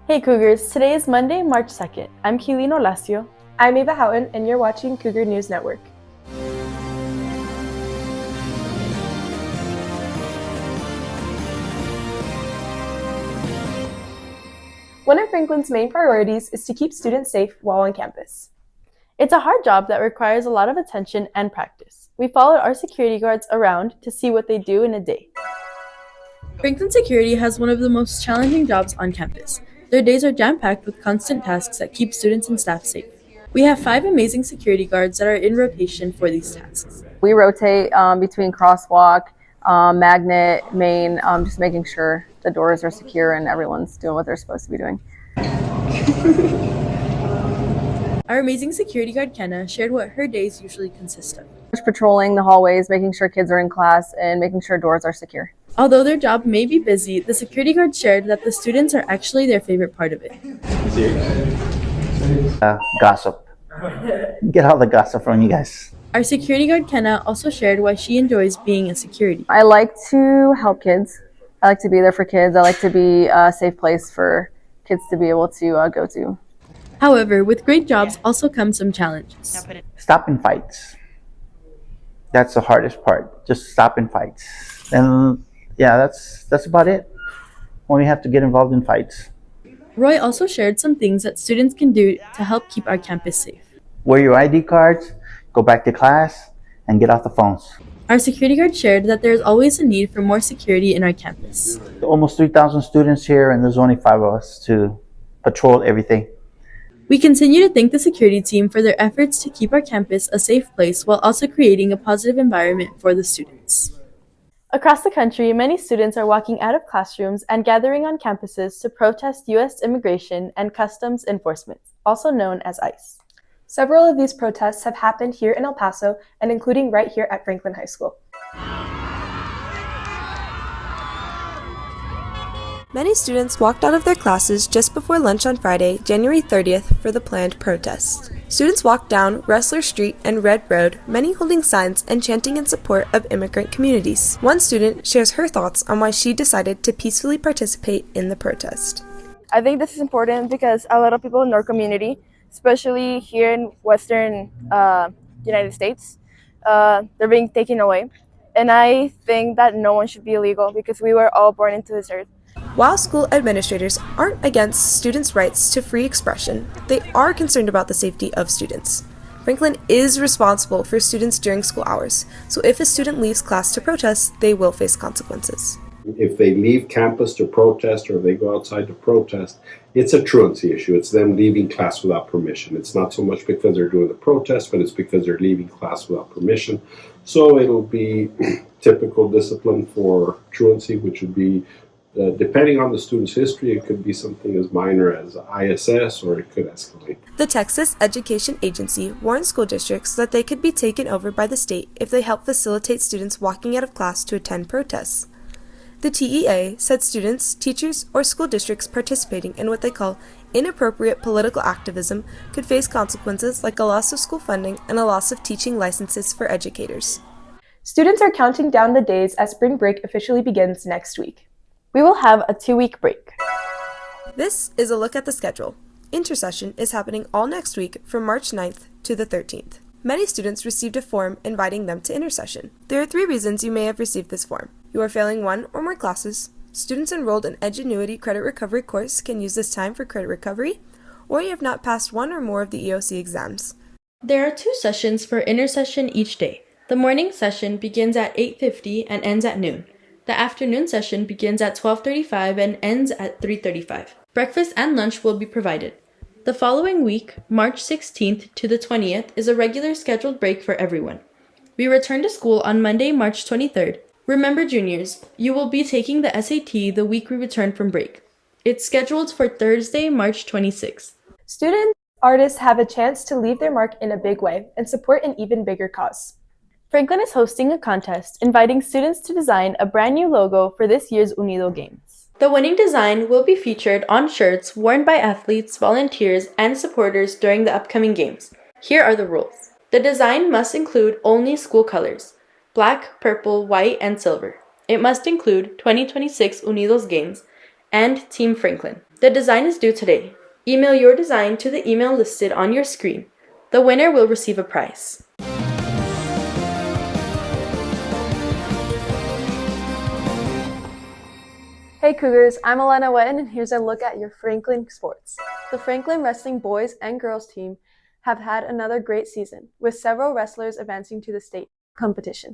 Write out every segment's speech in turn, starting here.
Hey Cougars, today is Monday, March 2nd. I'm Keeleen Olacio. I'm Ava Houghton, and you're watching Cougar News Network. One of Franklin's main priorities is to keep students safe while on campus. It's a hard job that requires a lot of attention and practice. We followed our security guards around to see what they do in a day. Franklin Security has one of the most challenging jobs on campus. Their days are jam-packed with constant tasks that keep students and staff safe. We have 5 amazing security guards that are in rotation for these tasks. We rotate between crosswalk, magnet, main, just making sure the doors are secure and everyone's doing what they're supposed to be doing. Our amazing security guard, Kenna, shared what her days usually consist of. Patrolling the hallways, making sure kids are in class, and making sure doors are secure. Although their job may be busy, the security guard shared that the students are actually their favorite part of it. Gossip. Get all the gossip from you guys. Our security guard, Kenna, also shared why she enjoys being a security. I like to help kids. I like to be there for kids. I like to be a safe place for kids to be able to go to. However, with great jobs also come some challenges. Stopping fights. That's the hardest part. Just stopping fights. And yeah, that's about it. When we have to get involved in fights. Roy also shared some things that students can do to help keep our campus safe. Wear your ID cards, go back to class, and get off the phones. Our security guard shared that there is always a need for more security in our campus. Almost 3,000 students here, and there's only 5 of us to patrol everything. We continue to thank the security team for their efforts to keep our campus a safe place while also creating a positive environment for the students. Across the country, many students are walking out of classrooms and gathering on campuses to protest U.S. immigration and customs enforcement, also known as ICE. Several of these protests have happened here in El Paso and including right here at Franklin High School. Many students walked out of their classes just before lunch on Friday, January 30th, for the planned protest. Students walked down Wrestler Street and Red Road, many holding signs and chanting in support of immigrant communities. One student shares her thoughts on why she decided to peacefully participate in the protest. I think this is important because a lot of people in our community, especially here in Western United States, they're being taken away. And I think that no one should be illegal because we were all born into this earth. While school administrators aren't against students' rights to free expression, they are concerned about the safety of students. Franklin is responsible for students during school hours, so if a student leaves class to protest, they will face consequences. If they leave campus to protest or if they go outside to protest, it's a truancy issue. It's them leaving class without permission. It's not so much because they're doing the protest, but it's because they're leaving class without permission. So it'll be typical discipline for truancy, which would be depending on the student's history, it could be something as minor as ISS or it could escalate. The Texas Education Agency warns school districts that they could be taken over by the state if they help facilitate students walking out of class to attend protests. The TEA said students, teachers, or school districts participating in what they call inappropriate political activism could face consequences like a loss of school funding and a loss of teaching licenses for educators. Students are counting down the days as spring break officially begins next week. We will have a 2-week break. This is a look at the schedule. Intersession is happening all next week from March 9th to the 13th. Many students received a form inviting them to intersession. There are 3 reasons you may have received this form. You are failing 1 or more classes, students enrolled in Edgenuity credit recovery course can use this time for credit recovery, or you have not passed 1 or more of the EOC exams. There are 2 sessions for intersession each day. The morning session begins at 8:50 and ends at noon. The afternoon session begins at 12:35 and ends at 3:35. Breakfast and lunch will be provided. The following week, March 16th to the 20th, is a regular scheduled break for everyone. We return to school on Monday, March 23rd. Remember, juniors, you will be taking the SAT the week we return from break. It's scheduled for Thursday, March 26th. Student artists have a chance to leave their mark in a big way and support an even bigger cause. Franklin is hosting a contest inviting students to design a brand new logo for this year's Unido Games. The winning design will be featured on shirts worn by athletes, volunteers, and supporters during the upcoming games. Here are the rules. The design must include only school colors: black, purple, white, and silver. It must include 2026 Unidos Games and Team Franklin. The design is due today. Email your design to the email listed on your screen. The winner will receive a prize. Hey Cougars, I'm Alana Wetton, and here's a look at your Franklin sports. The Franklin wrestling boys and girls team have had another great season, with several wrestlers advancing to the state competition.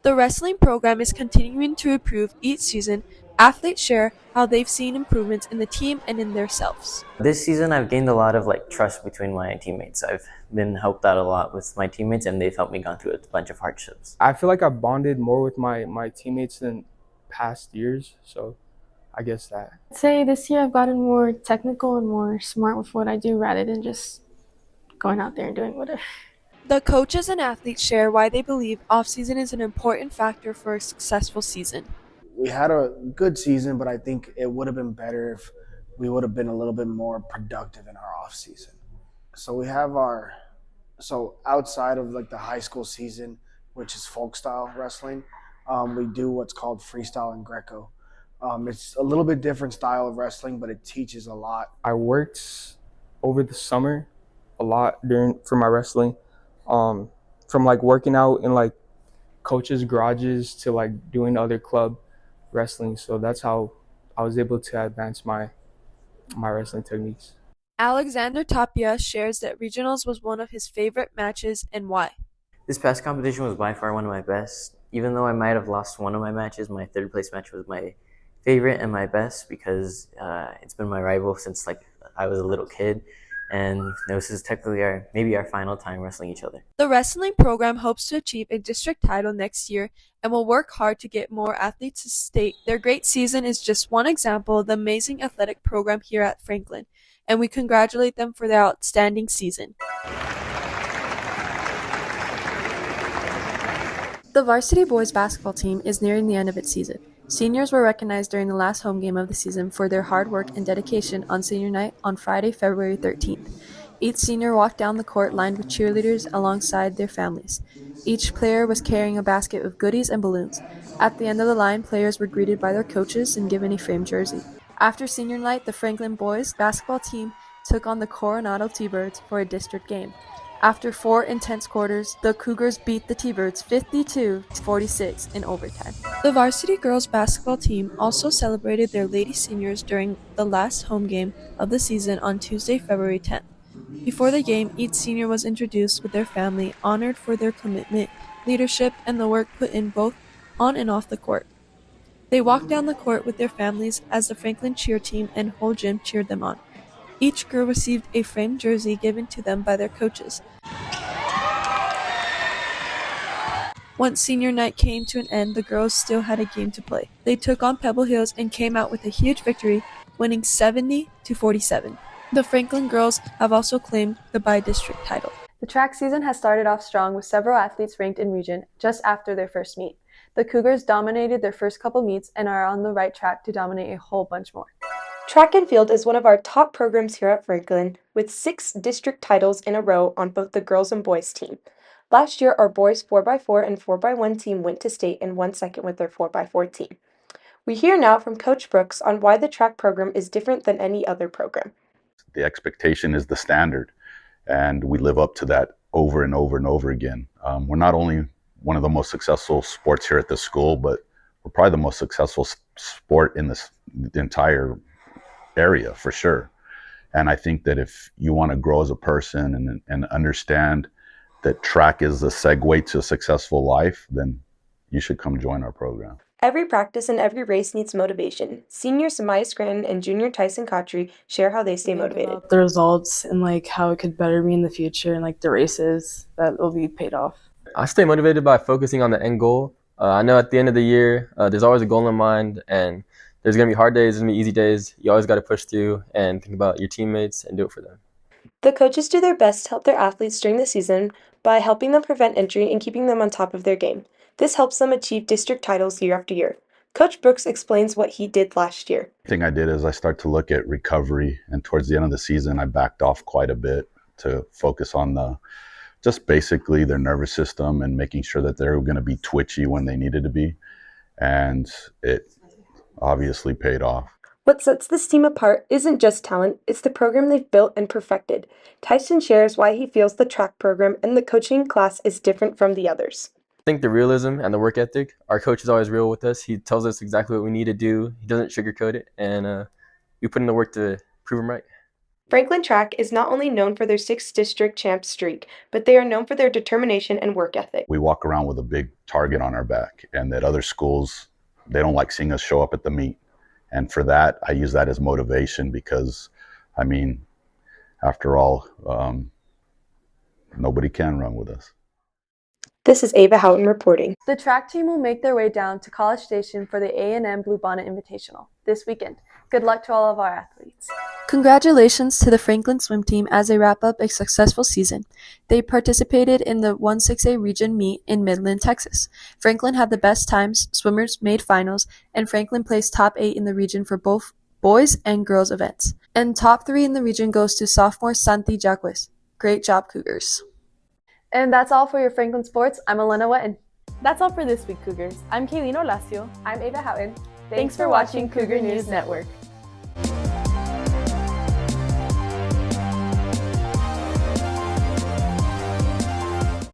The wrestling program is continuing to improve each season. Athletes share how they've seen improvements in the team and in themselves. This season, I've gained a lot of trust between my teammates. I've been helped out a lot with my teammates, and they've helped me gone through a bunch of hardships. I feel like I bonded more with my teammates than past years, so I guess that. I'd say this year I've gotten more technical and more smart with what I do rather than just going out there and doing whatever. The coaches and athletes share why they believe off-season is an important factor for a successful season. We had a good season, but I think it would have been better if we would have been a little bit more productive in our off season. So we have outside of the high school season, which is folk style wrestling, we do what's called freestyle and Greco. It's a little bit different style of wrestling, but it teaches a lot. I worked over the summer a lot for my wrestling, from working out in coaches' garages to doing other club wrestling. So that's how I was able to advance my wrestling techniques. Alexander Tapia shares that regionals was one of his favorite matches and why. This past competition was by far one of my best. Even though I might have lost one of my matches, my third place match was my favorite and my best because it's been my rival since I was a little kid. And this is technically maybe our final time wrestling each other. The wrestling program hopes to achieve a district title next year and will work hard to get more athletes to state. Their great season is just one example of the amazing athletic program here at Franklin, and we congratulate them for their outstanding season. The varsity boys basketball team is nearing the end of its season. Seniors were recognized during the last home game of the season for their hard work and dedication on senior night on Friday, February 13th. Each senior walked down the court lined with cheerleaders alongside their families. Each player was carrying a basket of goodies and balloons. At the end of the line, players were greeted by their coaches and given a framed jersey. After senior night, the Franklin boys basketball team took on the Coronado T-Birds for a district game. After 4 intense quarters, the Cougars beat the T-Birds 52-46 in overtime. The varsity girls basketball team also celebrated their lady seniors during the last home game of the season on Tuesday, February 10th. Before the game, each senior was introduced with their family, honored for their commitment, leadership, and the work put in both on and off the court. They walked down the court with their families as the Franklin cheer team and whole gym cheered them on. Each girl received a framed jersey given to them by their coaches. Once senior night came to an end, the girls still had a game to play. They took on Pebble Hills and came out with a huge victory, winning 70-47. The Franklin girls have also claimed the by-district title. The track season has started off strong with several athletes ranked in region just after their first meet. The Cougars dominated their first couple meets and are on the right track to dominate a whole bunch more. Track and field is one of our top programs here at Franklin, with 6 district titles in a row on both the girls and boys team. Last year, our boys 4x4 and 4x1 team went to state and won second with their 4x4 team. We hear now from Coach Brooks on why the track program is different than any other program. The expectation is the standard, and we live up to that over and over and over again. We're not only one of the most successful sports here at the school, but we're probably the most successful sport in the entire area for sure. And I think that if you want to grow as a person and understand that track is a segue to a successful life, then you should come join our program. Every practice and every race needs motivation. Seniors Samaya Scranton and junior Tyson Kotry share how they stay motivated. The results and how it could better me in the future and the races that will be paid off. I stay motivated by focusing on the end goal. I know at the end of the year, there's always a goal in mind, and there's going to be hard days, there's going to be easy days. You always got to push through and think about your teammates and do it for them. The coaches do their best to help their athletes during the season by helping them prevent injury and keeping them on top of their game. This helps them achieve district titles year after year. Coach Brooks explains what he did last year. The thing I did is I started to look at recovery, and towards the end of the season, I backed off quite a bit to focus on just basically their nervous system and making sure that they were going to be twitchy when they needed to be. and it obviously paid off. What sets this team apart isn't just talent, it's the program they've built and perfected. Tyson shares why he feels the track program and the coaching class is different from the others. I think the realism and the work ethic. Our coach is always real with us. He tells us exactly what we need to do. He doesn't sugarcoat it, and we put in the work to prove him right. Franklin Track is not only known for their 6th district champ streak, but they are known for their determination and work ethic. We walk around with a big target on our back, and that other schools, they don't like seeing us show up at the meet. And for that, I use that as motivation because, I mean, after all, nobody can run with us. This is Ava Houghton reporting. The track team will make their way down to College Station for the A&M Bluebonnet Invitational this weekend. Good luck to all of our athletes. Congratulations to the Franklin swim team as they wrap up a successful season. They participated in the 1-6A region meet in Midland, Texas. Franklin had the best times, swimmers made finals, and Franklin placed top 8 in the region for both boys and girls events. And top 3 in the region goes to sophomore Santi Jacques. Great job, Cougars. And that's all for your Franklin Sports. I'm Elena Wetton. That's all for this week, Cougars. I'm Kaylina Olacio. I'm Ava Houghton. Thanks for watching Cougar News Network.